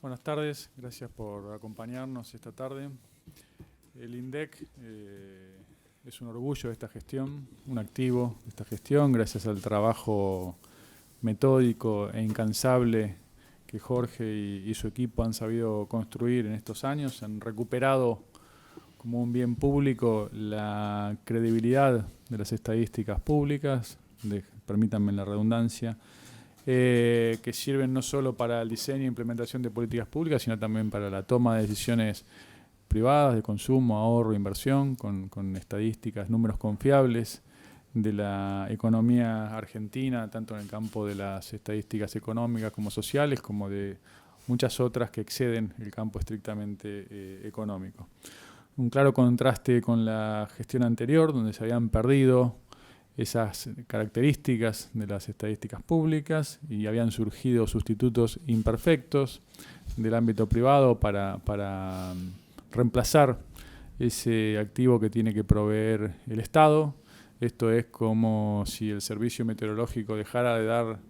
Buenas tardes, gracias por acompañarnos esta tarde. El INDEC es un orgullo de esta gestión, un activo de esta gestión, gracias al trabajo metódico e incansable que Jorge y su equipo han sabido construir en estos años. Han recuperado como un bien público la credibilidad de las estadísticas públicas, permítanme la redundancia, que sirven no solo para el diseño e implementación de políticas públicas, sino también para la toma de decisiones privadas de consumo, ahorro, inversión, con estadísticas, números confiables de la economía argentina, tanto en el campo de las estadísticas económicas como sociales, como de muchas otras que exceden el campo estrictamente económico. Un claro contraste con la gestión anterior, donde se habían perdido esas características de las estadísticas públicas y habían surgido sustitutos imperfectos del ámbito privado para reemplazar ese activo que tiene que proveer el Estado. Esto es como si el servicio meteorológico dejara de dar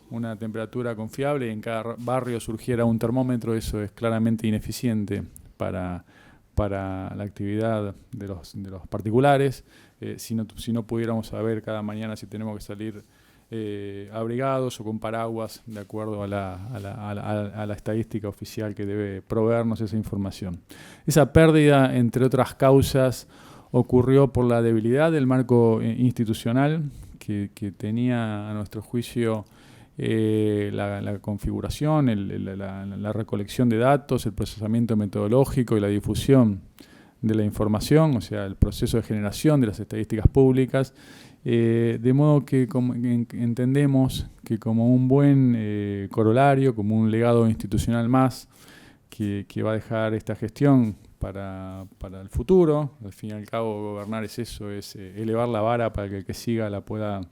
una temperatura confiable y en cada barrio surgiera un termómetro. Eso es claramente ineficiente para la actividad de los particulares. Si no pudiéramos saber cada mañana si tenemos que salir abrigados o con paraguas, de acuerdo a la estadística oficial que debe proveernos esa información. Esa pérdida, entre otras causas, ocurrió por la debilidad del marco institucional que tenía, a nuestro juicio, la configuración, la recolección de datos, el procesamiento metodológico y la difusión de la información, o sea, el proceso de generación de las estadísticas públicas, de modo que entendemos que como un buen corolario, como un legado institucional más que va a dejar esta gestión para el futuro. Al fin y al cabo, gobernar es eso, es elevar la vara para que el que siga pueda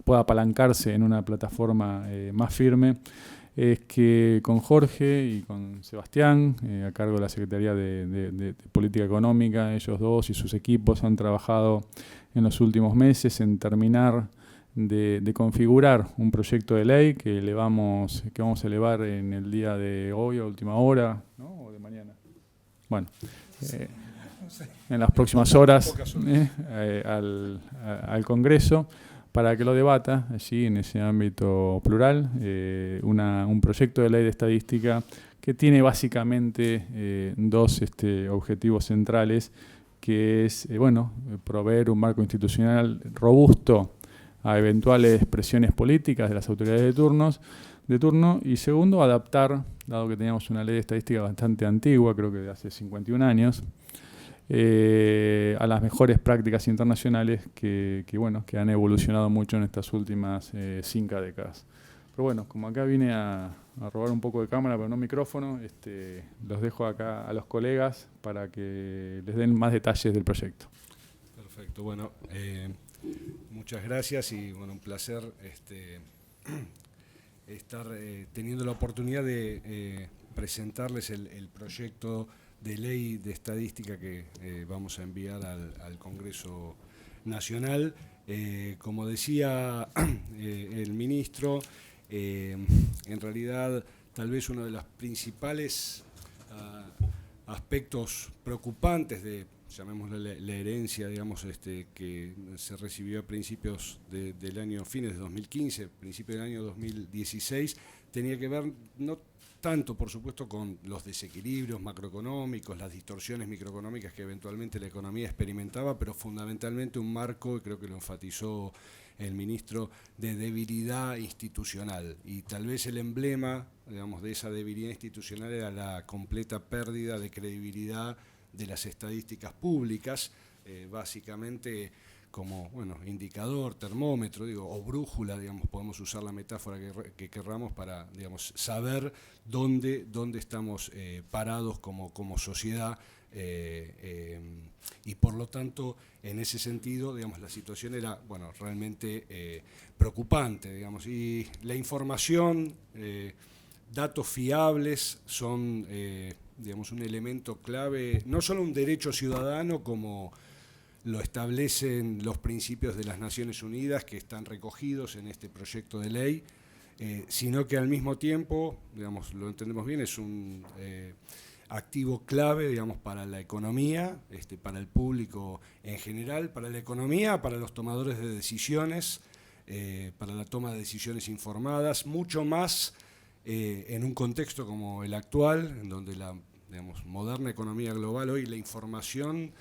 apalancarse en una plataforma más firme. Es que con Jorge y con Sebastián, a cargo de la Secretaría de Política Económica, ellos dos y sus equipos han trabajado en los últimos meses en terminar de configurar un proyecto de ley que vamos a elevar en el día de hoy, a última hora, ¿no? O de mañana. Bueno, en las próximas horas al Congreso, para que lo debata allí en ese ámbito plural, un proyecto de ley de estadística que tiene básicamente dos objetivos centrales, que es proveer un marco institucional robusto a eventuales presiones políticas de las autoridades de turno, y segundo, adaptar, dado que teníamos una ley de estadística bastante antigua, creo que de hace 51 años, a las mejores prácticas internacionales que han evolucionado mucho en estas últimas 5 décadas. Pero bueno, como acá vine a robar un poco de cámara, pero no micrófono, los dejo acá a los colegas para que les den más detalles del proyecto. Perfecto, bueno, muchas gracias y bueno, un placer estar teniendo la oportunidad de presentarles el proyecto de ley de estadística que vamos a enviar al Congreso Nacional. Como decía el ministro, en realidad tal vez uno de los principales aspectos preocupantes de, llamémosle, la herencia, digamos, que se recibió a principios del año, fines de 2015, principios del año 2016, tenía que ver no tanto, por supuesto, con los desequilibrios macroeconómicos, las distorsiones microeconómicas que eventualmente la economía experimentaba, pero fundamentalmente un marco, y creo que lo enfatizó el ministro, de debilidad institucional. Y tal vez el emblema, digamos, de esa debilidad institucional era la completa pérdida de credibilidad de las estadísticas públicas, básicamente como indicador, termómetro, o brújula, digamos, podemos usar la metáfora que querramos para, digamos, saber dónde estamos parados como sociedad, y por lo tanto, en ese sentido, digamos, la situación era, realmente preocupante, digamos, y la información, datos fiables son, digamos, un elemento clave, no solo un derecho ciudadano como lo establecen los principios de las Naciones Unidas que están recogidos en este proyecto de ley, sino que al mismo tiempo, digamos, lo entendemos bien, es un activo clave, digamos, para la economía, para el público en general, para la economía, para los tomadores de decisiones, para la toma de decisiones informadas, mucho más en un contexto como el actual, en donde la, digamos, moderna economía global, hoy la información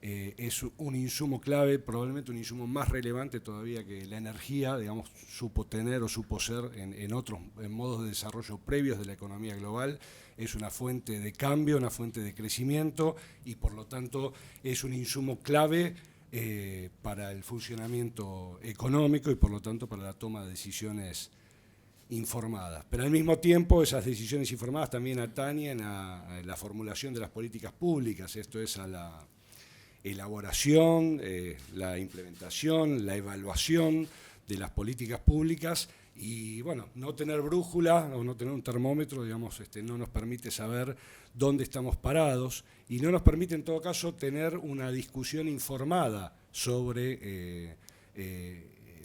es un insumo clave, probablemente un insumo más relevante todavía que la energía, digamos, supo tener o supo ser en otros modos de desarrollo previos de la economía global. Es una fuente de cambio, una fuente de crecimiento y por lo tanto es un insumo clave para el funcionamiento económico y por lo tanto para la toma de decisiones informadas. Pero al mismo tiempo esas decisiones informadas también atañen a la formulación de las políticas públicas, esto es a la elaboración, la implementación, la evaluación de las políticas públicas y bueno, no tener brújula o no tener un termómetro, digamos, no nos permite saber dónde estamos parados y no nos permite en todo caso tener una discusión informada sobre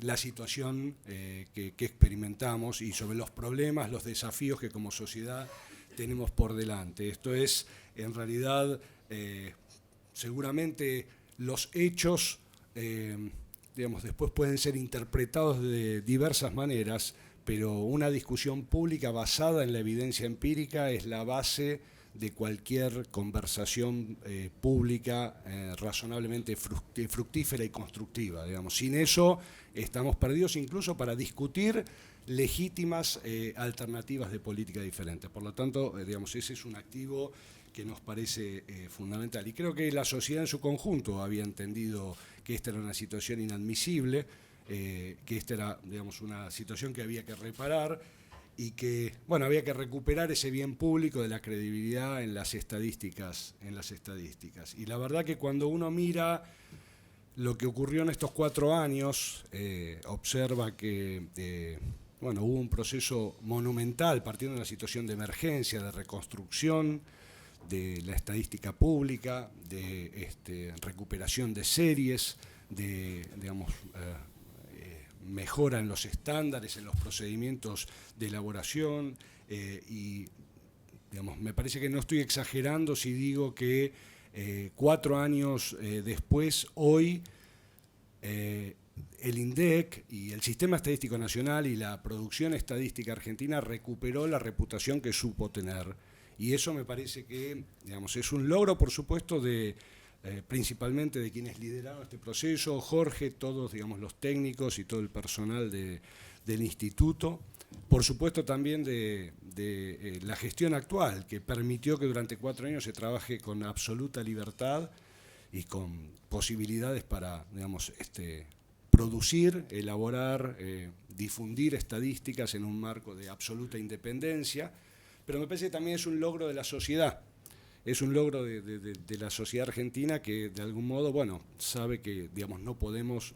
la situación que experimentamos y sobre los problemas, los desafíos que como sociedad tenemos por delante. Esto es, en realidad, seguramente los hechos, digamos, después pueden ser interpretados de diversas maneras, pero una discusión pública basada en la evidencia empírica es la base de cualquier conversación pública razonablemente fructífera y constructiva. Digamos. Sin eso estamos perdidos incluso para discutir legítimas alternativas de política diferentes. Por lo tanto, digamos, ese es un activo que nos parece fundamental. Y creo que la sociedad en su conjunto había entendido que esta era una situación inadmisible, que esta era, digamos, una situación que había que reparar y que, bueno, había que recuperar ese bien público de la credibilidad en las estadísticas. Y la verdad que cuando uno mira lo que ocurrió en estos 4 años, observa que bueno, hubo un proceso monumental partiendo de una situación de emergencia, de reconstrucción de la estadística pública, de recuperación de series, de, digamos, mejora en los estándares, en los procedimientos de elaboración y, digamos, me parece que no estoy exagerando si digo que 4 años después, hoy, el INDEC y el Sistema Estadístico Nacional y la producción estadística argentina recuperó la reputación que supo tener. Y eso me parece que, digamos, es un logro, por supuesto, principalmente de quienes lideraron este proceso, Jorge, todos, digamos, los técnicos y todo el personal del instituto, por supuesto también de la gestión actual, que permitió que durante 4 años se trabaje con absoluta libertad y con posibilidades para, digamos, producir, elaborar, difundir estadísticas en un marco de absoluta independencia, pero me parece que también es un logro de la sociedad. Es un logro de la sociedad argentina que de algún modo, bueno, sabe que, digamos, no podemos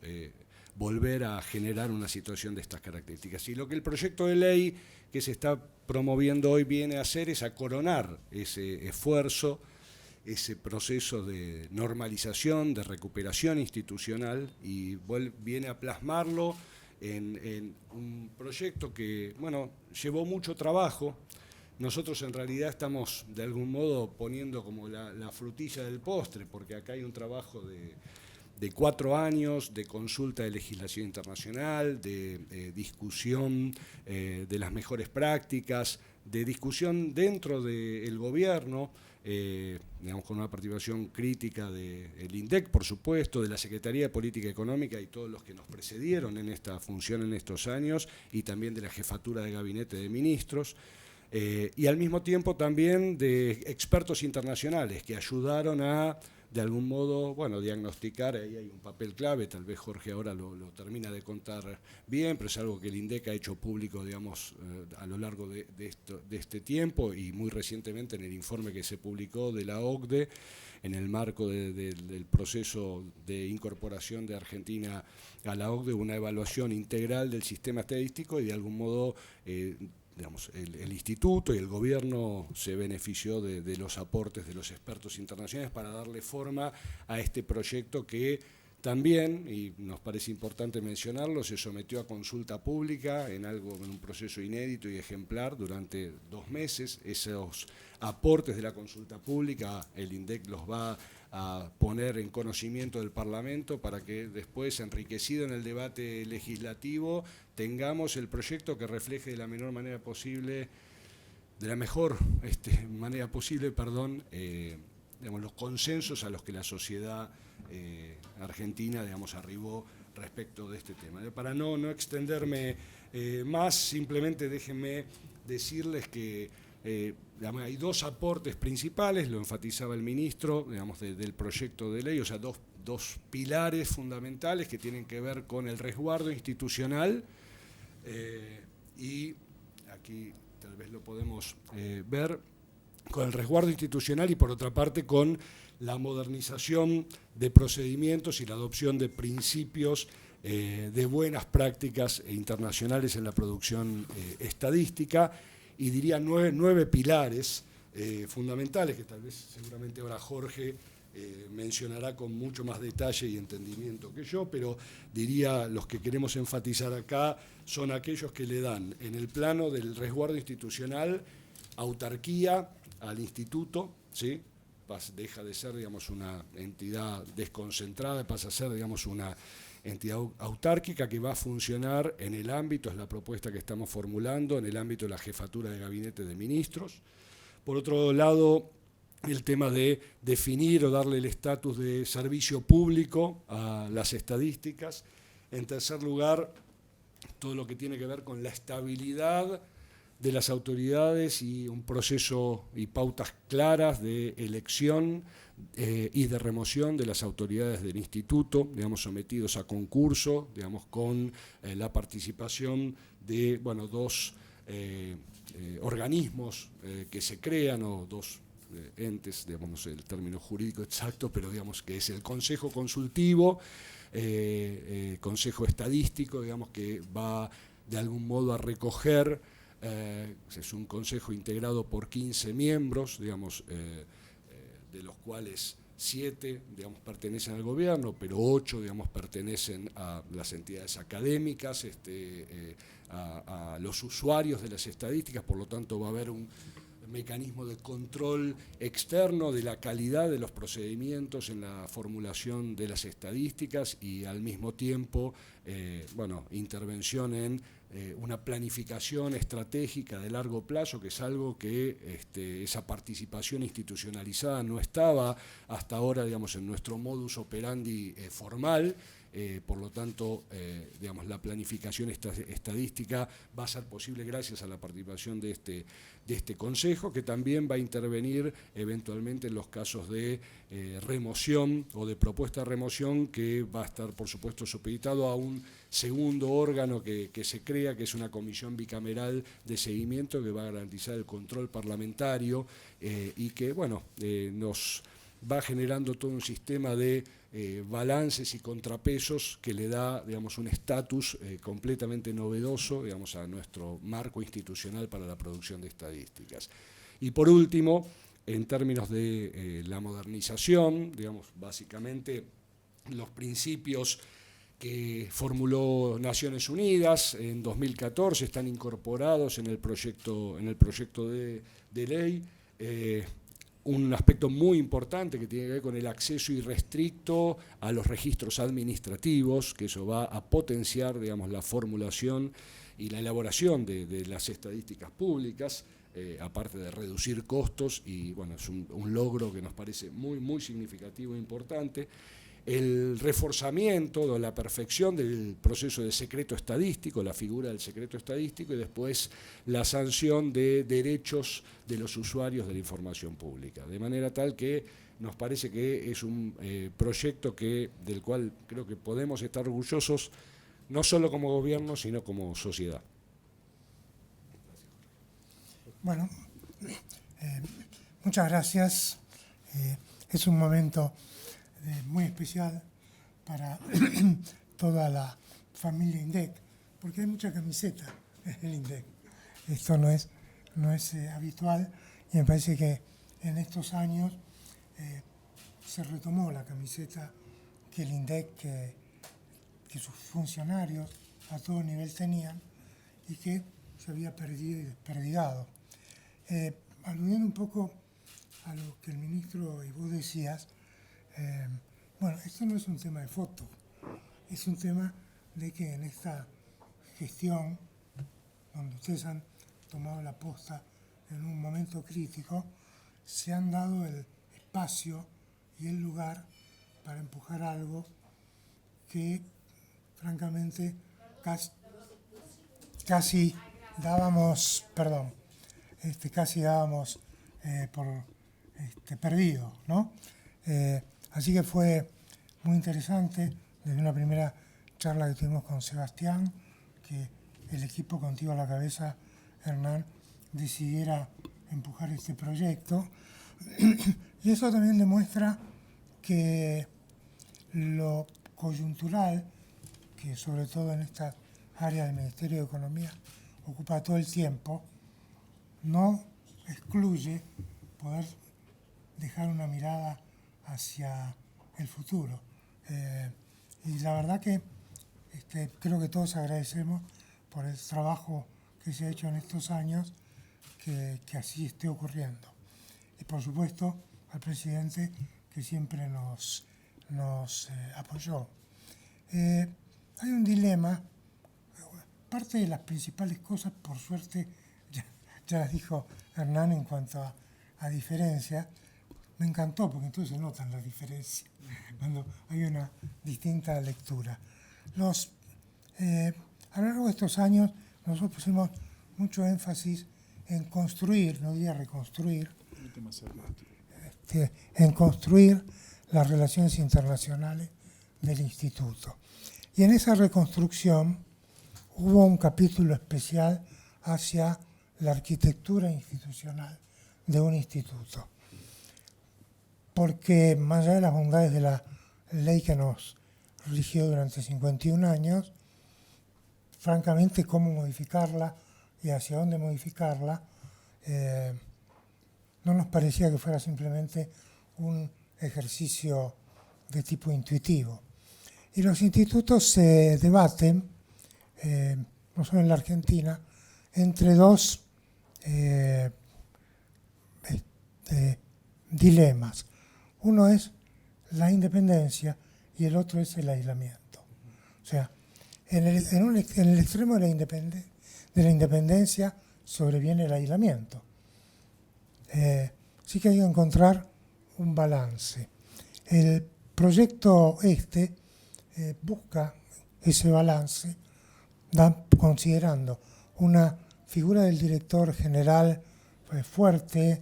volver a generar una situación de estas características. Y lo que el proyecto de ley que se está promoviendo hoy viene a hacer es a coronar ese esfuerzo, ese proceso de normalización, de recuperación institucional y viene a plasmarlo en un proyecto que, bueno, llevó mucho trabajo. Nosotros en realidad estamos de algún modo poniendo como la frutilla del postre, porque acá hay un trabajo de 4 años de consulta de legislación internacional, de discusión de las mejores prácticas, de discusión dentro del gobierno, digamos, con una participación crítica del INDEC, por supuesto, de la Secretaría de Política Económica y todos los que nos precedieron en esta función en estos años, y también de la Jefatura de Gabinete de Ministros. Y al mismo tiempo también de expertos internacionales que ayudaron a, de algún modo, bueno, diagnosticar, ahí hay un papel clave, tal vez Jorge ahora lo termina de contar bien, pero es algo que el INDEC ha hecho público, digamos, a lo largo de este tiempo y muy recientemente en el informe que se publicó de la OCDE, en el marco del proceso de incorporación de Argentina a la OCDE, una evaluación integral del sistema estadístico y de algún modo digamos, el instituto y el gobierno se benefició de los aportes de los expertos internacionales para darle forma a este proyecto que También, y nos parece importante mencionarlo, se sometió a consulta pública en un proceso inédito y ejemplar durante 2 meses. Esos aportes de la consulta pública, el INDEC los va a poner en conocimiento del Parlamento para que después, enriquecido en el debate legislativo, tengamos el proyecto que refleje de la mejor manera posible, los consensos a los que la sociedad argentina, arribó respecto de este tema. Para no extenderme más, simplemente déjenme decirles que hay 2 aportes principales, lo enfatizaba el ministro, del proyecto de ley, o sea, dos pilares fundamentales que tienen que ver con el resguardo institucional y aquí tal vez lo podemos ver, con el resguardo institucional y por otra parte con la modernización de procedimientos y la adopción de principios de buenas prácticas internacionales en la producción estadística, y diría 9 pilares fundamentales que tal vez seguramente ahora Jorge mencionará con mucho más detalle y entendimiento que yo, pero diría los que queremos enfatizar acá son aquellos que le dan en el plano del resguardo institucional autarquía al instituto, ¿sí? Deja de ser, una entidad desconcentrada, pasa a ser, una entidad autárquica que va a funcionar en el ámbito, es la propuesta que estamos formulando, en el ámbito de la jefatura de gabinete de ministros. Por otro lado, el tema de definir o darle el estatus de servicio público a las estadísticas. En tercer lugar, todo lo que tiene que ver con la estabilidad de las autoridades y un proceso y pautas claras de elección y de remoción de las autoridades del instituto, sometidos a concurso, con la participación de 2 organismos que se crean, o 2 entes, no sé el término jurídico exacto, pero que es el Consejo Consultivo, Consejo Estadístico, que va de algún modo a recoger. Es un consejo integrado por 15 miembros, de los cuales 7 pertenecen al gobierno, pero 8 pertenecen a las entidades académicas, a los usuarios de las estadísticas. Por lo tanto va a haber un mecanismo de control externo de la calidad de los procedimientos en la formulación de las estadísticas y al mismo tiempo intervención en una planificación estratégica de largo plazo, que es algo que esa participación institucionalizada no estaba hasta ahora, en nuestro modus operandi formal. Por lo tanto, la planificación estadística va a ser posible gracias a la participación de este Consejo, que también va a intervenir eventualmente en los casos de remoción o de propuesta de remoción, que va a estar, por supuesto, supeditado a un segundo órgano que se crea, que es una comisión bicameral de seguimiento que va a garantizar el control parlamentario y que, nos va generando todo un sistema de balances y contrapesos que le da, un estatus completamente novedoso, a nuestro marco institucional para la producción de estadísticas. Y por último, en términos de la modernización, básicamente los principios que formuló Naciones Unidas en 2014 están incorporados en el proyecto de ley. Un aspecto muy importante que tiene que ver con el acceso irrestricto a los registros administrativos, que eso va a potenciar, la formulación y la elaboración de las estadísticas públicas, aparte de reducir costos, y es un logro que nos parece muy, muy significativo e importante. El reforzamiento o la perfección del proceso de secreto estadístico, la figura del secreto estadístico, y después la sanción de derechos de los usuarios de la información pública. De manera tal que nos parece que es un proyecto del cual creo que podemos estar orgullosos, no solo como gobierno, sino como sociedad. Bueno, muchas gracias. Es un momento muy especial para toda la familia INDEC, porque hay mucha camiseta en el INDEC. Esto no es habitual, y me parece que en estos años se retomó la camiseta que el INDEC, que sus funcionarios a todo nivel tenían y que se había perdido y desperdigado. Aludiendo un poco a lo que el ministro y vos decías, bueno, esto no es un tema de foto, es un tema de que en esta gestión, donde ustedes han tomado la posta en un momento crítico, se han dado el espacio y el lugar para empujar algo que, francamente, casi dábamos, por perdido, ¿no? Así que fue muy interesante, desde una primera charla que tuvimos con Sebastián, que el equipo contigo a la cabeza, Hernán, decidiera empujar este proyecto. Y eso también demuestra que lo coyuntural, que sobre todo en esta área del Ministerio de Economía ocupa todo el tiempo, no excluye poder dejar una mirada hacia el futuro. Y la verdad que creo que todos agradecemos por el trabajo que se ha hecho en estos años, que así esté ocurriendo. Y por supuesto al presidente, que siempre nos apoyó. Hay un dilema. Parte de las principales cosas, por suerte, ya las dijo Hernán en cuanto a diferencias. Me encantó, porque entonces se notan las diferencias cuando hay una distinta lectura. A lo largo de estos años nosotros pusimos mucho énfasis en construir, no diría reconstruir, en construir las relaciones internacionales del instituto. Y en esa reconstrucción hubo un capítulo especial hacia la arquitectura institucional de un instituto. Porque más allá de las bondades de la ley que nos rigió durante 51 años, francamente, cómo modificarla y hacia dónde modificarla, no nos parecía que fuera simplemente un ejercicio de tipo intuitivo. Y los institutos se debaten, no solo en la Argentina, entre dos dilemas. Uno es la independencia y el otro es el aislamiento. O sea, en el extremo de la independencia sobreviene el aislamiento. Sí que hay que encontrar un balance. El proyecto busca ese balance, considerando una figura del director general fuerte,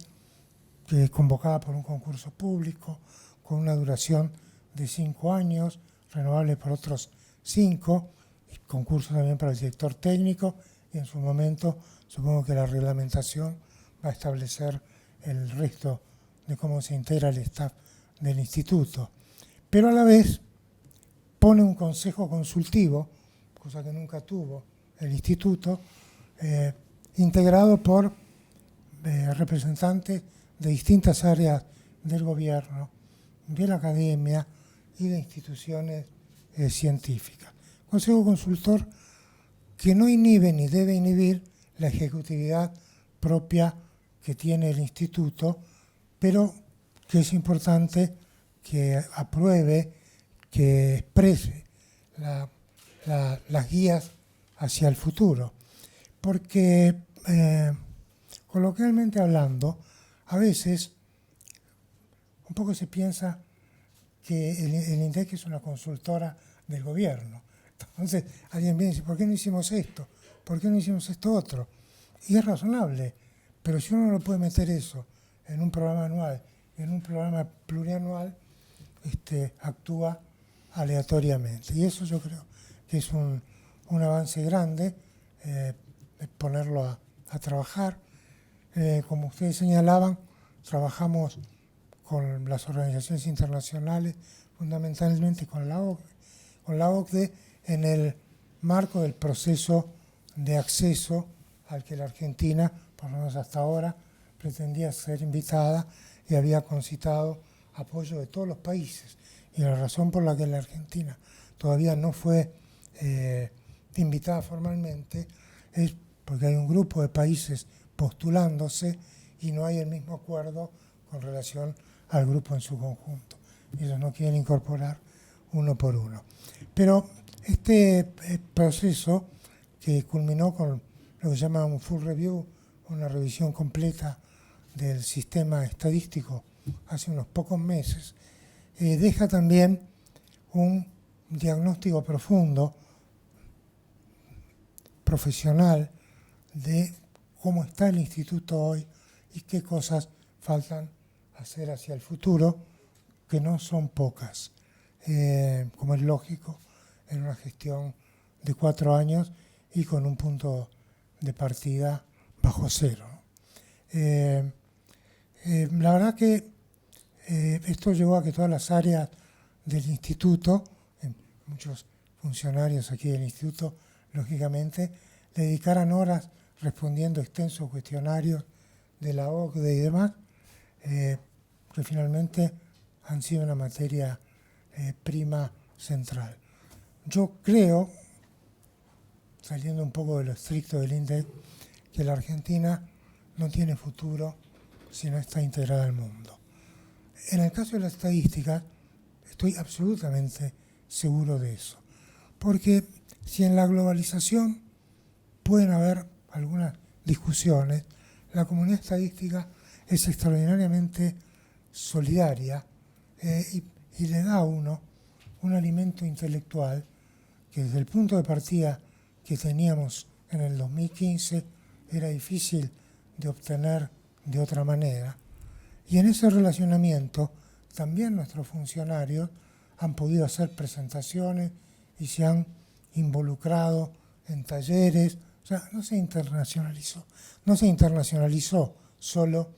convocada por un concurso público, con una duración de 5 años, renovable por otros 5, y concurso también para el director técnico, y en su momento supongo que la reglamentación va a establecer el resto de cómo se integra el staff del instituto. Pero a la vez pone un consejo consultivo, cosa que nunca tuvo el instituto, integrado por representantes de distintas áreas del gobierno, de la academia y de instituciones científicas. Consejo consultor que no inhibe ni debe inhibir la ejecutividad propia que tiene el instituto, pero que es importante que apruebe, que exprese las guías hacia el futuro. Porque, coloquialmente hablando, a veces un poco se piensa que el INDEC es una consultora del gobierno. Entonces alguien viene y dice, ¿por qué no hicimos esto? ¿Por qué no hicimos esto otro? Y es razonable, pero si uno no puede meter eso en un programa anual, en un programa plurianual, actúa aleatoriamente. Y eso yo creo que es un avance grande, ponerlo a trabajar. Como ustedes señalaban, trabajamos con las organizaciones internacionales, fundamentalmente con la OCDE, en el marco del proceso de acceso al que la Argentina, por lo menos hasta ahora, pretendía ser invitada y había concitado apoyo de todos los países. Y la razón por la que la Argentina todavía no fue invitada formalmente es porque hay un grupo de países postulándose y no hay el mismo acuerdo con relación al grupo en su conjunto. Ellos no quieren incorporar uno por uno. Pero este proceso, que culminó con lo que se llama un full review, una revisión completa del sistema estadístico hace unos pocos meses, deja también un diagnóstico profundo, profesional, de cómo está el instituto hoy y qué cosas faltan hacer hacia el futuro, que no son pocas, como es lógico en una gestión de 4 años y con un punto de partida bajo cero. La verdad que esto llevó a que todas las áreas del instituto, muchos funcionarios aquí del instituto, lógicamente, le dedicaran horas respondiendo extensos cuestionarios de la OCDE y demás, que finalmente han sido una materia prima central. Yo creo, saliendo un poco de lo estricto del INDEC, que la Argentina no tiene futuro si no está integrada al mundo. En el caso de la estadística, estoy absolutamente seguro de eso. Porque si en la globalización pueden haber algunas discusiones, la comunidad estadística es extraordinariamente solidaria y le da a uno un alimento intelectual que desde el punto de partida que teníamos en el 2015 era difícil de obtener de otra manera. Y en ese relacionamiento también nuestros funcionarios han podido hacer presentaciones y se han involucrado en talleres. O sea, no se internacionalizó solo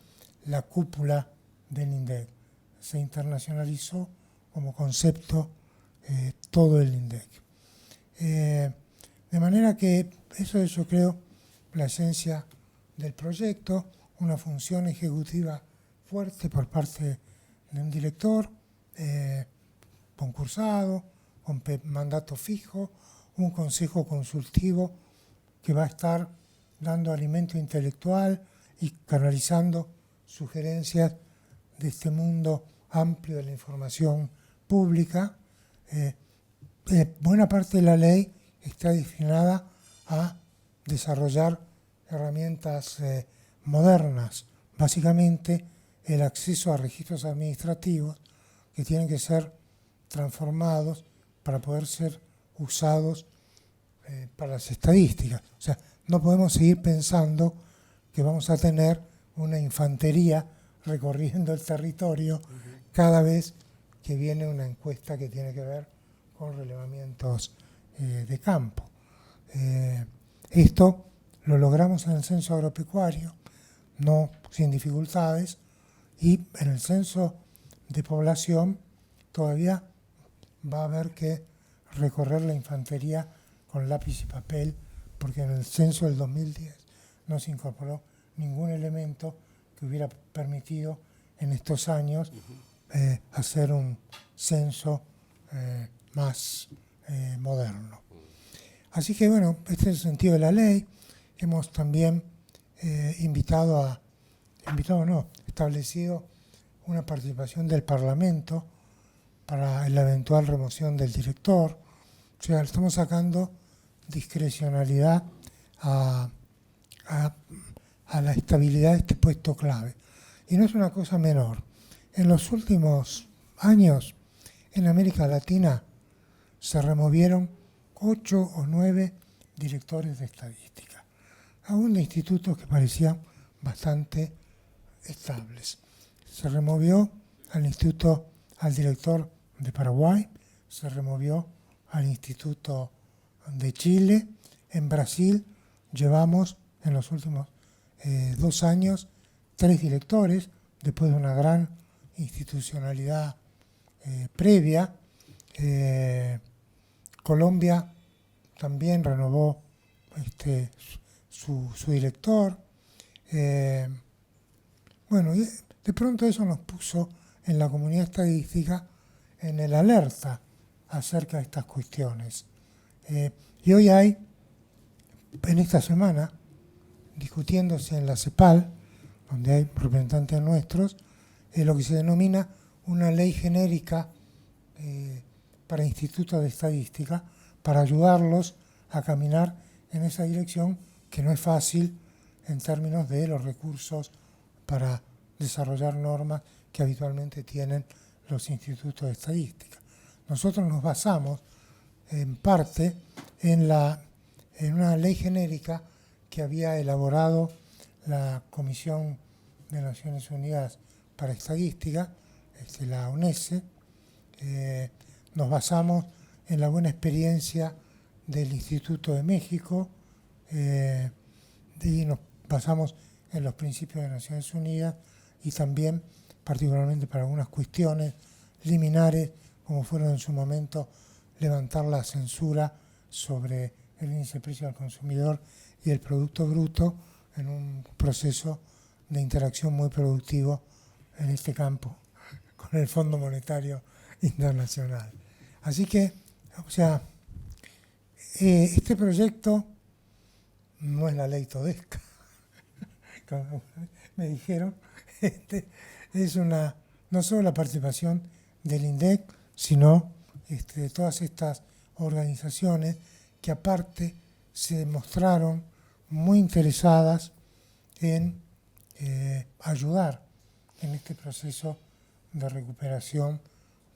la cúpula del INDEC, se internacionalizó como concepto todo el INDEC. De manera que eso es, yo creo, la esencia del proyecto, una función ejecutiva fuerte por parte de un director concursado, con mandato fijo, un consejo consultivo que va a estar dando alimento intelectual y canalizando sugerencias de este mundo amplio de la información pública. Buena parte de la ley está destinada a desarrollar herramientas modernas, básicamente el acceso a registros administrativos que tienen que ser transformados para poder ser usados para las estadísticas. O sea, no podemos seguir pensando que vamos a tener una infantería recorriendo el territorio cada vez que viene una encuesta que tiene que ver con relevamientos de campo. Esto lo logramos en el censo agropecuario, no sin dificultades, y en el censo de población todavía va a haber que recorrer la infantería con lápiz y papel, porque en el censo del 2010 no se incorporó ningún elemento que hubiera permitido en estos años hacer un censo más moderno. Así que bueno, este es el sentido de la ley. Hemos también establecido una participación del Parlamento para la eventual remoción del director. O sea, estamos sacando discrecionalidad a la estabilidad de este puesto clave. Y no es una cosa menor. En los últimos años, en América Latina, se removieron 8 o 9 directores de estadística, aún de institutos que parecían bastante estables. Se removió al director de Paraguay, se removió al Instituto de Chile. En Brasil llevamos en los últimos 2 años 3 directores, después de una gran institucionalidad previa. Colombia también renovó su director. Bueno, y de pronto eso nos puso en la comunidad estadística en el alerta acerca de estas cuestiones. Y hoy hay, en esta semana, discutiéndose en la CEPAL, donde hay representantes nuestros, lo que se denomina una ley genérica para institutos de estadística, para ayudarlos a caminar en esa dirección, que no es fácil en términos de los recursos para desarrollar normas que habitualmente tienen los institutos de estadística. Nosotros nos basamos en parte en una ley genérica que había elaborado la Comisión de Naciones Unidas para Estadística, la UNESE. Nos basamos en la buena experiencia del Instituto de México y nos basamos en los principios de Naciones Unidas y también particularmente para algunas cuestiones liminares, como fueron en su momento levantar la censura sobre el índice de precio al consumidor y el Producto Bruto, en un proceso de interacción muy productivo en este campo con el Fondo Monetario Internacional. Así que, o sea, este proyecto no es la ley Todesca, como me dijeron, es no solo la participación del INDEC, sino de todas estas organizaciones que aparte se mostraron muy interesadas en ayudar en este proceso de recuperación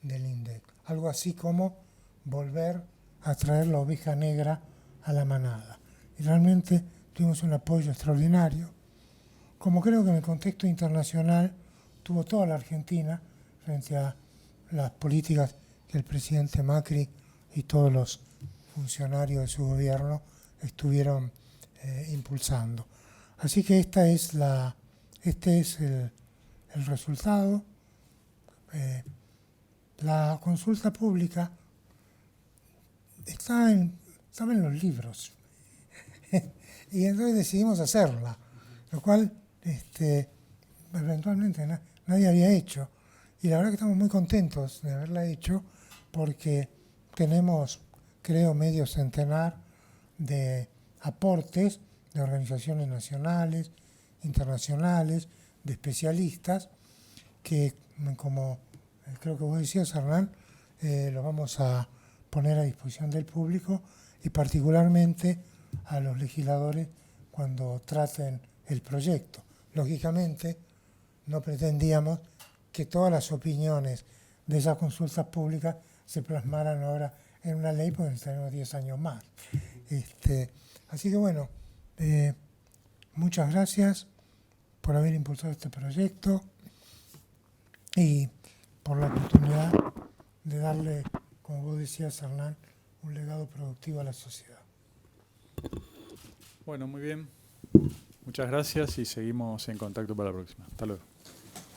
del INDEC. Algo así como volver a traer la oveja negra a la manada. Y realmente tuvimos un apoyo extraordinario, como creo que en el contexto internacional tuvo toda la Argentina frente a las políticas que el presidente Macri y todos los funcionarios de su gobierno estuvieron impulsando. Así que este es el resultado. La consulta pública estaba en los libros y entonces decidimos hacerla, lo cual eventualmente nadie había hecho, y la verdad que estamos muy contentos de haberla hecho porque tenemos, creo, medio centenar de aportes de organizaciones nacionales, internacionales, de especialistas, que, como creo que vos decías, Hernán, lo vamos a poner a disposición del público y particularmente a los legisladores cuando traten el proyecto. Lógicamente, no pretendíamos que todas las opiniones de esas consultas públicas se plasmaran ahora en una ley, porque tenemos 10 años más. Así que bueno, muchas gracias por haber impulsado este proyecto y por la oportunidad de darle, como vos decías, Hernán, un legado productivo a la sociedad. Bueno, muy bien. Muchas gracias y seguimos en contacto para la próxima. Hasta luego.